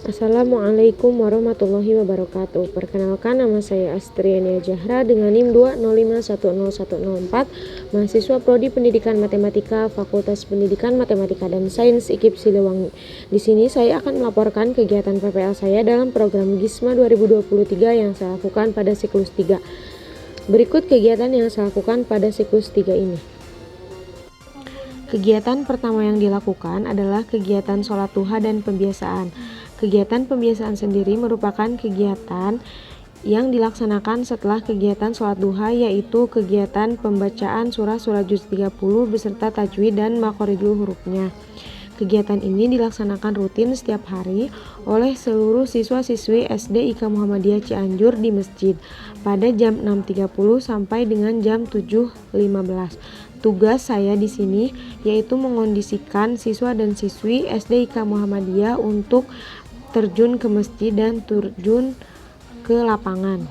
Assalamualaikum warahmatullahi wabarakatuh. Perkenalkan, nama saya Astriania Jahra dengan NIM 205101004, mahasiswa Prodi Pendidikan Matematika, Fakultas Pendidikan Matematika dan Sains IKIP Siliwangi. Di sini saya akan melaporkan kegiatan PPL saya dalam program GISMA 2023 yang saya lakukan pada siklus 3. Berikut kegiatan yang saya lakukan pada siklus 3 ini. Kegiatan pertama yang dilakukan adalah kegiatan sholat duha dan pembiasaan. Kegiatan pembiasaan sendiri merupakan kegiatan yang dilaksanakan setelah kegiatan sholat duha, yaitu kegiatan pembacaan surah juz 30 beserta tajwid dan makhorijul hurufnya. Kegiatan ini dilaksanakan rutin setiap hari oleh seluruh siswa-siswi SD IK Muhammadiyah Cianjur di masjid pada jam 6.30 sampai dengan jam 7.15. Tugas saya di sini yaitu mengondisikan siswa dan siswi SD IK Muhammadiyah untuk terjun ke masjid dan terjun ke lapangan.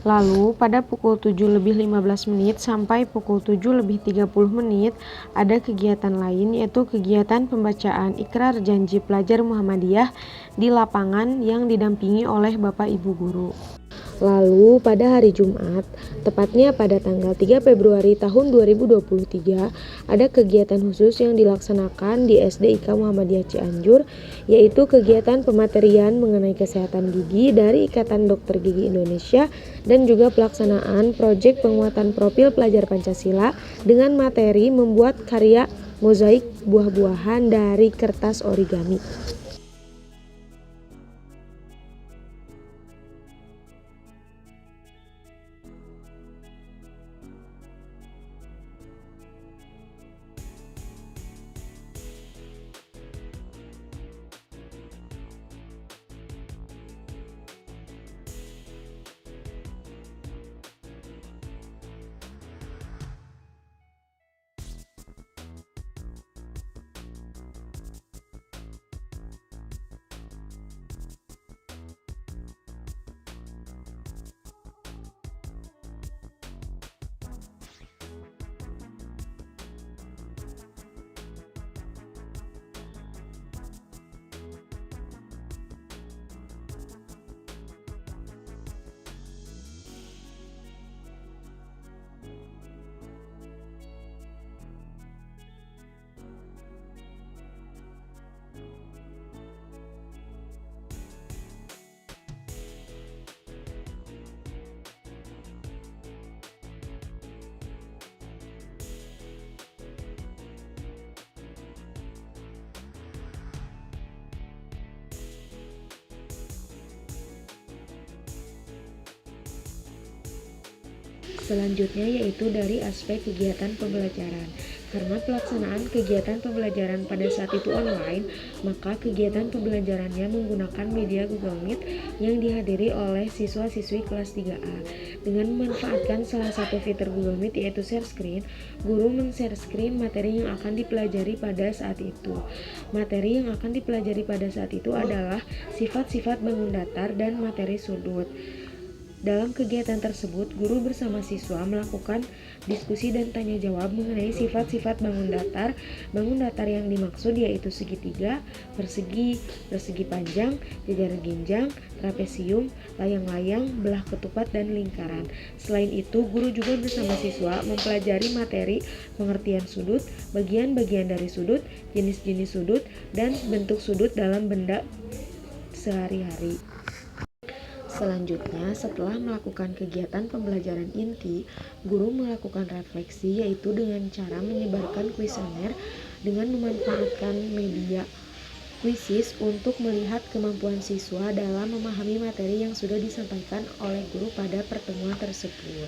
Lalu pada pukul 7.15 sampai pukul 7.30 ada kegiatan lain, yaitu kegiatan pembacaan ikrar janji pelajar Muhammadiyah di lapangan yang didampingi oleh Bapak Ibu Guru. Lalu pada hari Jumat, tepatnya pada tanggal 3 Februari tahun 2023, ada kegiatan khusus yang dilaksanakan di SD IK Muhammadiyah Cianjur, yaitu kegiatan pematerian mengenai kesehatan gigi dari Ikatan Dokter Gigi Indonesia dan juga pelaksanaan proyek penguatan profil pelajar Pancasila dengan materi membuat karya mozaik buah-buahan dari kertas origami. Selanjutnya yaitu dari aspek kegiatan pembelajaran. Karena pelaksanaan kegiatan pembelajaran pada saat itu online, maka kegiatan pembelajarannya menggunakan media Google Meet yang dihadiri oleh siswa-siswi kelas 3A. Dengan memanfaatkan salah satu fitur Google Meet yaitu share screen, guru men-share screen materi yang akan dipelajari pada saat itu. Materi yang akan dipelajari pada saat itu adalah sifat-sifat bangun datar dan materi sudut. Dalam kegiatan tersebut, guru bersama siswa melakukan diskusi dan tanya jawab mengenai sifat-sifat bangun datar. Bangun datar yang dimaksud yaitu segitiga, persegi, persegi panjang, jajar ginjang, trapesium, layang-layang, belah ketupat, dan lingkaran. Selain itu, guru juga bersama siswa mempelajari materi pengertian sudut, bagian-bagian dari sudut, jenis-jenis sudut, dan bentuk sudut dalam benda sehari-hari. Selanjutnya, setelah melakukan kegiatan pembelajaran inti, guru melakukan refleksi yaitu dengan cara menyebarkan kuesioner dengan memanfaatkan media Quizizz untuk melihat kemampuan siswa dalam memahami materi yang sudah disampaikan oleh guru pada pertemuan tersebut.